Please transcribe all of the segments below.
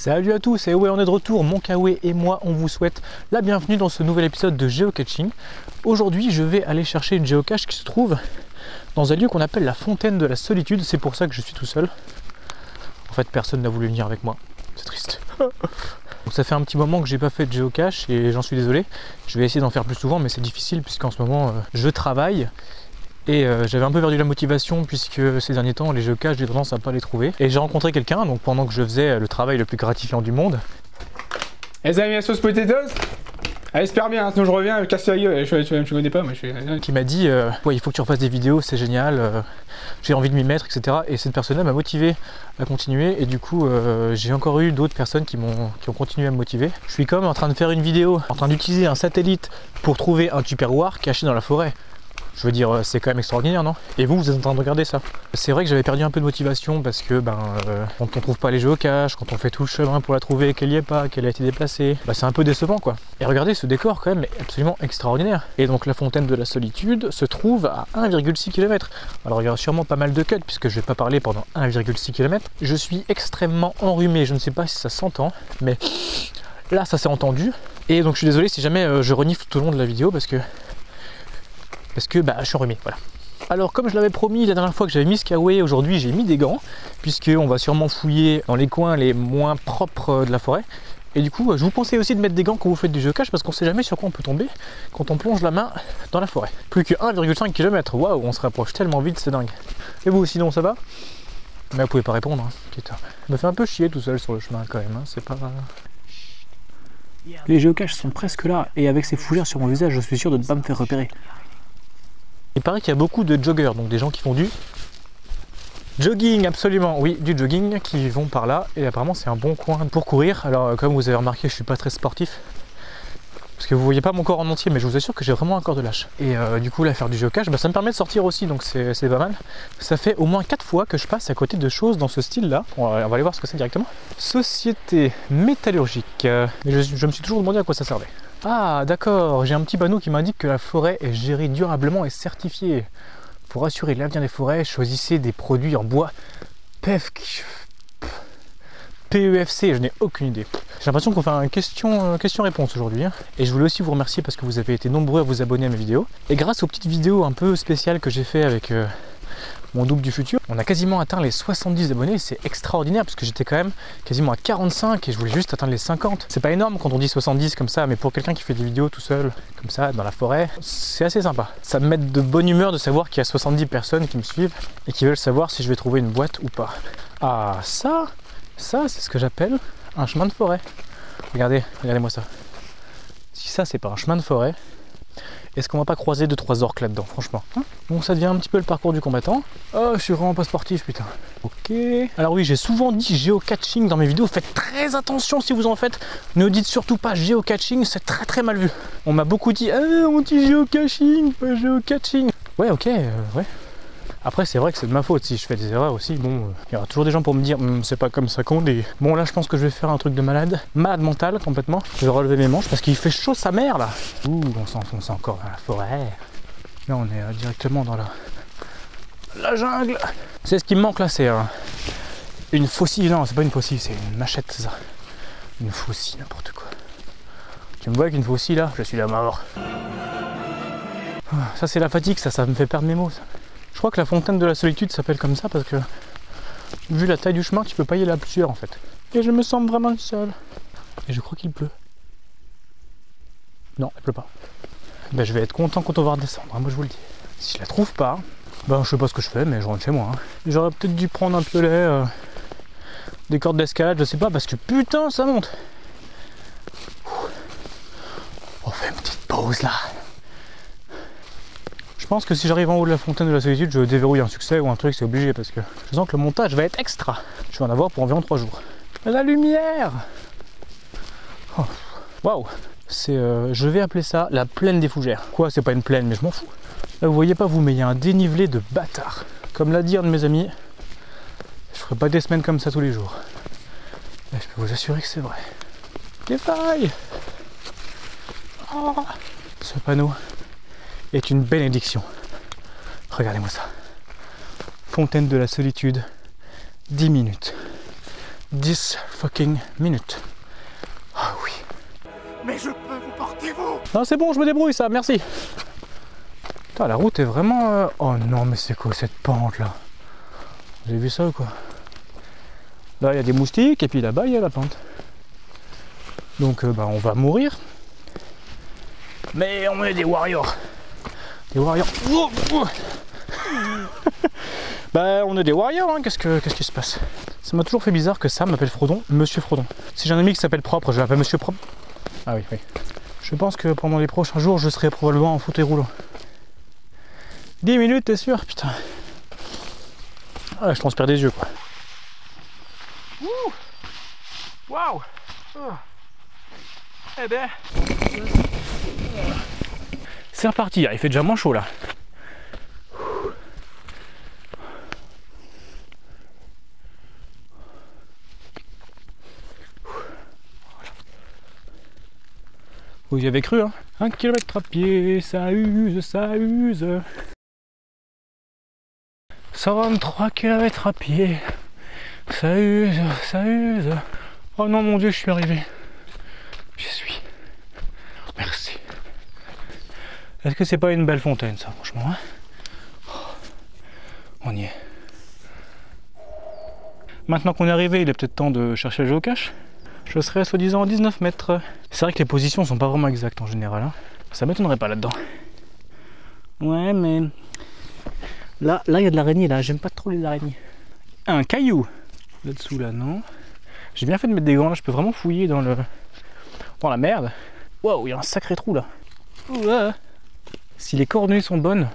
Salut à tous, et ouais, on est de retour, mon Kawe et moi on vous souhaite la bienvenue dans ce nouvel épisode de géocaching. Aujourd'hui je vais aller chercher une géocache qui se trouve dans un lieu qu'on appelle la Fontaine de la Solitude, c'est pour ça que je suis tout seul. En fait personne n'a voulu venir avec moi, c'est triste. Donc ça fait un petit moment que j'ai pas fait de géocache et j'en suis désolé. Je vais essayer d'en faire plus souvent mais c'est difficile puisqu'en ce moment je travaille. Et j'avais un peu perdu la motivation puisque ces derniers temps les géocaches j'ai tendance à pas les trouver. Et j'ai rencontré quelqu'un donc pendant que je faisais le travail le plus gratifiant du monde. Les amis, la sauce potatoes. Elle espère bien, sinon je reviens, elle casse la gueule, je connais pas, moi je suis... Qui m'a dit ouais, il faut que tu refasses des vidéos, c'est génial, j'ai envie de m'y mettre, etc. Et cette personne-là m'a motivé à continuer et du coup j'ai encore eu d'autres personnes qui ont continué à me motiver. Je suis comme en train de faire une vidéo, en train d'utiliser un satellite pour trouver un tupperware caché dans la forêt. Je veux dire, c'est quand même extraordinaire, non? Et vous êtes en train de regarder ça. C'est vrai que j'avais perdu un peu de motivation parce que quand on trouve pas les géocaches, quand on fait tout le chemin pour la trouver, qu'elle y est pas, qu'elle a été déplacée, c'est un peu décevant quoi. Et regardez, ce décor quand même est absolument extraordinaire. Et donc la Fontaine de la Solitude se trouve à 1,6 km. Alors il y aura sûrement pas mal de cuts puisque je vais pas parler pendant 1,6 km. Je suis extrêmement enrhumé, je ne sais pas si ça s'entend, mais là ça s'est entendu. Et donc je suis désolé si jamais je renifle tout au long de la vidéo parce que je suis enrhumé, voilà. Alors comme je l'avais promis la dernière fois que j'avais mis ce Kawe, aujourd'hui j'ai mis des gants, puisqu'on va sûrement fouiller dans les coins les moins propres de la forêt. Et du coup je vous conseille aussi de mettre des gants quand vous faites du géocache, parce qu'on sait jamais sur quoi on peut tomber quand on plonge la main dans la forêt. Plus que 1,5 km, waouh, on se rapproche tellement vite, c'est dingue. Et vous sinon ça va? Mais vous pouvez pas répondre, hein. Putain. Je me fais un peu chier tout seul sur le chemin quand même, hein. C'est pas... Les géocaches sont presque là, et avec ces fougères sur mon visage, je suis sûr de ne pas me faire repérer. Il paraît qu'il y a beaucoup de joggers, donc des gens qui font du jogging, absolument, oui, du jogging, qui vont par là, et apparemment c'est un bon coin pour courir. Alors comme vous avez remarqué, je suis pas très sportif, parce que vous voyez pas mon corps en entier, mais je vous assure que j'ai vraiment un corps de lâche. Et du coup là, faire du géocache, ça me permet de sortir aussi, donc c'est pas mal. Ça fait au moins 4 fois que je passe à côté de choses dans ce style-là. On va aller voir ce que c'est directement. Société métallurgique, mais je me suis toujours demandé à quoi ça servait. Ah d'accord, j'ai un petit panneau qui m'indique que la forêt est gérée durablement et certifiée. Pour assurer l'avenir des forêts, choisissez des produits en bois PEFC. PEFC, je n'ai aucune idée. J'ai l'impression qu'on fait un question-réponse aujourd'hui. Hein. Et je voulais aussi vous remercier parce que vous avez été nombreux à vous abonner à mes vidéos. Et grâce aux petites vidéos un peu spéciales que j'ai fait avec mon double du futur, on a quasiment atteint les 70 abonnés. C'est extraordinaire parce que j'étais quand même quasiment à 45 et je voulais juste atteindre les 50. C'est pas énorme quand on dit 70 comme ça, mais pour quelqu'un qui fait des vidéos tout seul, comme ça, dans la forêt, c'est assez sympa. Ça me met de bonne humeur de savoir qu'il y a 70 personnes qui me suivent et qui veulent savoir si je vais trouver une boîte ou pas. Ah ça c'est ce que j'appelle un chemin de forêt. Regardez-moi ça. Si ça c'est pas un chemin de forêt, est-ce qu'on va pas croiser 2-3 orques là-dedans, franchement hein? Donc ça devient un petit peu le parcours du combattant. Oh, je suis vraiment pas sportif, putain. Ok. Alors oui, j'ai souvent dit géocaching dans mes vidéos. Faites très attention si vous en faites. Ne dites surtout pas géocaching, c'est très très mal vu. On m'a beaucoup dit, on dit géocaching, pas géocaching. Ouais, ok, ouais. Après c'est vrai que c'est de ma faute si je fais des erreurs aussi, bon, il y aura toujours des gens pour me dire c'est pas comme ça qu'on dit. Bon là je pense que je vais faire un truc de malade mental complètement. Je vais relever mes manches parce qu'il fait chaud sa mère là. Ouh, on s'enfonce encore dans la forêt. Là on est directement dans la jungle. C'est ce qui me manque là, c'est une faucille, non c'est pas une faucille, c'est une machette, c'est ça. Une faucille, n'importe quoi. Tu me vois avec une faucille là, je suis la mort. Ça c'est la fatigue, ça me fait perdre mes mots ça. Je crois que la Fontaine de la Solitude s'appelle comme ça parce que, vu la taille du chemin, tu peux pas y aller à plusieurs en fait. Et je me sens vraiment seul. Et je crois qu'il pleut. Non, il pleut pas. Je vais être content quand on va redescendre, hein, moi je vous le dis. Si je la trouve pas, je sais pas ce que je fais, mais je rentre chez moi. Hein. J'aurais peut-être dû prendre un piolet, des cordes d'escalade, je sais pas, parce que putain, ça monte. On fait une petite pause là. Je pense que si j'arrive en haut de la Fontaine de la Solitude, je déverrouille un succès ou un truc, c'est obligé parce que je sens que le montage va être extra. Je vais en avoir pour environ 3 jours. La lumière! Waouh! Wow. C'est, je vais appeler ça la plaine des fougères. Quoi, c'est pas une plaine, mais je m'en fous. Là, vous voyez pas vous, mais il y a un dénivelé de bâtard. Comme l'a dit un de mes amis, je ferai pas des semaines comme ça tous les jours. Et je peux vous assurer que c'est vrai. Les failles! Oh. Ce panneau est une bénédiction. Regardez-moi ça. Fontaine de la Solitude, 10 minutes. 10 fucking minutes. Ah oui. Mais je peux vous porter, vous. Non, c'est bon, je me débrouille, ça, merci. Putain, la route est vraiment... Oh non, mais c'est quoi cette pente là? Vous avez vu ça ou quoi? Là, il y a des moustiques et puis là-bas, il y a la pente. Donc, bah, on va mourir. Mais on est des warriors. Des warriors. Oh, oh. Bah, on est des warriors, hein. Qu'est-ce qui se passe? Ça m'a toujours fait bizarre que ça m'appelle Frodon, Monsieur Frodon. Si j'ai un ami qui s'appelle Propre, je l'appelle Monsieur Propre. Ah oui, oui. Je pense que pendant les prochains jours, je serai probablement en fauteuil roulant. 10 minutes, t'es sûr? Putain. Ah, je transpire des yeux, quoi. Ouh. Waouh. Oh. Eh ben. C'est reparti, il fait déjà moins chaud là. Vous y avez cru, hein? 1 km à pied, ça use, ça use. 123 km à pied, ça use, ça use. Oh non mon Dieu, je suis arrivé. J'y suis. Merci. Est-ce que c'est pas une belle fontaine ça, franchement, hein? On y est. Maintenant qu'on est arrivé, il est peut-être temps de chercher le géocache. Je serai soi-disant à 19 mètres. C'est vrai que les positions sont pas vraiment exactes en général, hein. Ça m'étonnerait pas là-dedans. Ouais, mais là il y a de l'araignée là. J'aime pas trop les araignées. Un caillou là-dessous là, non? J'ai bien fait de mettre des gants là. Je peux vraiment fouiller dans la merde. Waouh, il y a un sacré trou là. Ouah. Si les coordonnées sont bonnes,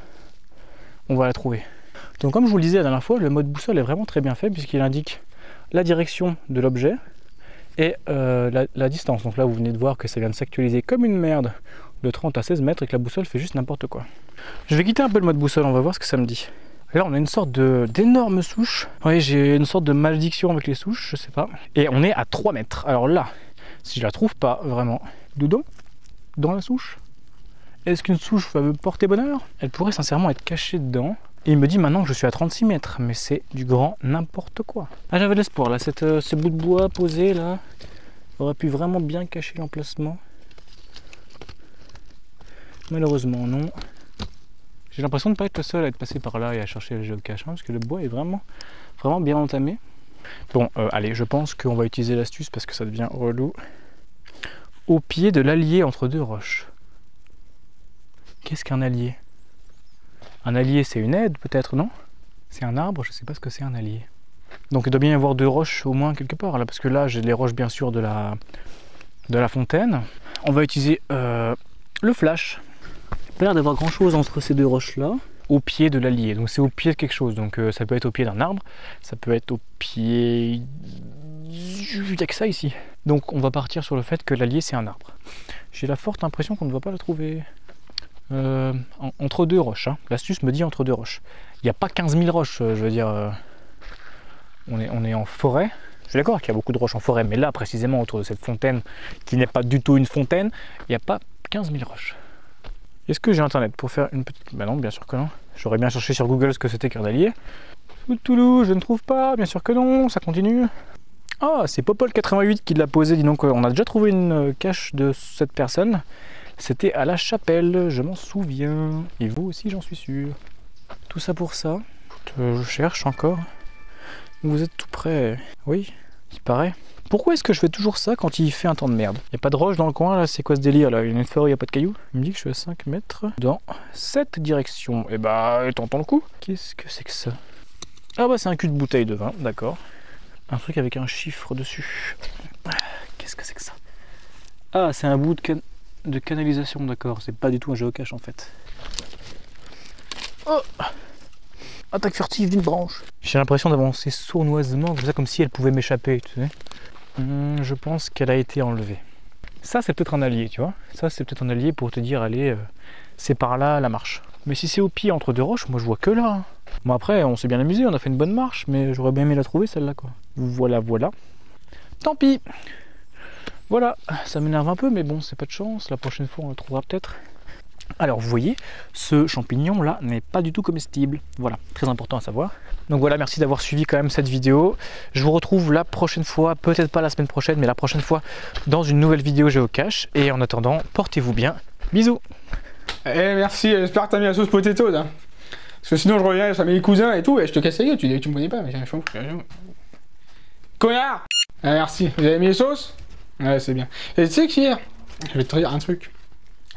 on va la trouver. Donc comme je vous le disais la dernière fois, le mode boussole est vraiment très bien fait puisqu'il indique la direction de l'objet et la distance. Donc là vous venez de voir que ça vient de s'actualiser comme une merde de 30 à 16 mètres et que la boussole fait juste n'importe quoi. Je vais quitter un peu le mode boussole, on va voir ce que ça me dit. Et là on a une sorte d'énorme souche. Oui, j'ai une sorte de malédiction avec les souches, je sais pas. Et on est à 3 mètres. Alors là, si je la trouve pas vraiment, dedans, dans la souche, est-ce qu'une souche va me porter bonheur? Elle pourrait sincèrement être cachée dedans. Et il me dit maintenant que je suis à 36 mètres, mais c'est du grand n'importe quoi. Ah, j'avais de l'espoir là, ce bout de bois posé là, aurait pu vraiment bien cacher l'emplacement. Malheureusement non. J'ai l'impression de ne pas être le seul à être passé par là et à chercher le géocache, hein, parce que le bois est vraiment bien entamé. Bon, allez, je pense qu'on va utiliser l'astuce parce que ça devient relou. Au pied de l'allier entre deux roches. Qu'est-ce qu'un allier? Un allier, c'est une aide peut-être, non? C'est un arbre, je sais pas ce que c'est un allier. Donc il doit bien y avoir deux roches au moins quelque part là, parce que là j'ai les roches bien sûr de la fontaine. On va utiliser le flash. Il n'y a pas l'air d'avoir grand chose entre ces deux roches là. Au pied de l'allier, donc c'est au pied de quelque chose, donc ça peut être au pied d'un arbre, ça peut être au pied... Il n'y a que ça ici. Donc on va partir sur le fait que l'allier c'est un arbre. J'ai la forte impression qu'on ne va pas la trouver. Entre deux roches, hein. L'astuce me dit entre deux roches. Il n'y a pas 15 000 roches, je veux dire. On est en forêt. Je suis d'accord qu'il y a beaucoup de roches en forêt, mais là précisément autour de cette fontaine, qui n'est pas du tout une fontaine, il n'y a pas 15 000 roches. Est-ce que j'ai internet pour faire une petite... Bah non, bien sûr que non. J'aurais bien cherché sur Google ce que c'était qu'un allier. Toulouse, je ne trouve pas, bien sûr que non, ça continue. Ah, c'est Popol88 qui l'a posé, dis donc, on a déjà trouvé une cache de cette personne. C'était à la chapelle, je m'en souviens. Et vous aussi, j'en suis sûr. Tout ça pour ça. Je cherche encore. Vous êtes tout près. Oui, il paraît. Pourquoi est-ce que je fais toujours ça quand il fait un temps de merde? Il n'y a pas de roche dans le coin là, c'est quoi ce délire là? Il y a une forêt, il n'y a pas de cailloux? Il me dit que je suis à 5 mètres dans cette direction. Et bah, t'entends le coup? Qu'est-ce que c'est que ça? Ah bah c'est un cul de bouteille de vin, d'accord. Un truc avec un chiffre dessus. Qu'est-ce que c'est que ça? Ah, c'est un bout de canalisation, d'accord. C'est pas du tout un géocache en fait. Oh! Attaque furtive d'une branche. J'ai l'impression d'avancer sournoisement, comme ça, comme si elle pouvait m'échapper, tu sais. Je pense qu'elle a été enlevée. Ça, c'est peut-être un allié, tu vois. Ça, c'est peut-être un allié pour te dire, allez, c'est par là la marche. Mais si c'est au pied entre deux roches, moi je vois que là. Hein. Bon, après, on s'est bien amusé, on a fait une bonne marche, mais j'aurais bien aimé la trouver celle-là, quoi. Voilà, voilà. Tant pis. Voilà, ça m'énerve un peu, mais bon, c'est pas de chance. La prochaine fois, on le trouvera peut-être. Alors, vous voyez, ce champignon-là n'est pas du tout comestible. Voilà, très important à savoir. Donc voilà, merci d'avoir suivi quand même cette vidéo. Je vous retrouve la prochaine fois, peut-être pas la semaine prochaine, mais la prochaine fois dans une nouvelle vidéo géocache. Et en attendant, portez-vous bien. Bisous. Eh merci, j'espère que t'as mis la sauce potato là. Parce que sinon je reviens, ça met les cousins et tout, et je te casse la gueule, tu me connais pas, mais j'ai un chou. Connard. Ah, merci, vous avez mis les sauces? Ouais, c'est bien. Et tu sais qu'hier, je vais te dire un truc.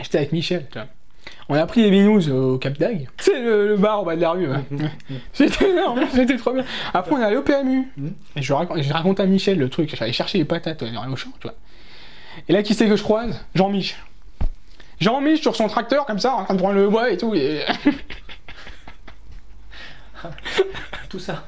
J'étais avec Michel, tu vois. On a pris les binous au Cap d'Agde. C'est le bar au bas de la rue. Ouais. C'était énorme, c'était trop bien. Après, on est allé au PMU. Et je raconte à Michel le truc. J'allais chercher les patates dans le champ, tu vois. Et là, qui c'est que je croise? Jean-Mich. Jean-Mich sur son tracteur, comme ça, en train de prendre le bois et tout. Et... Tout ça.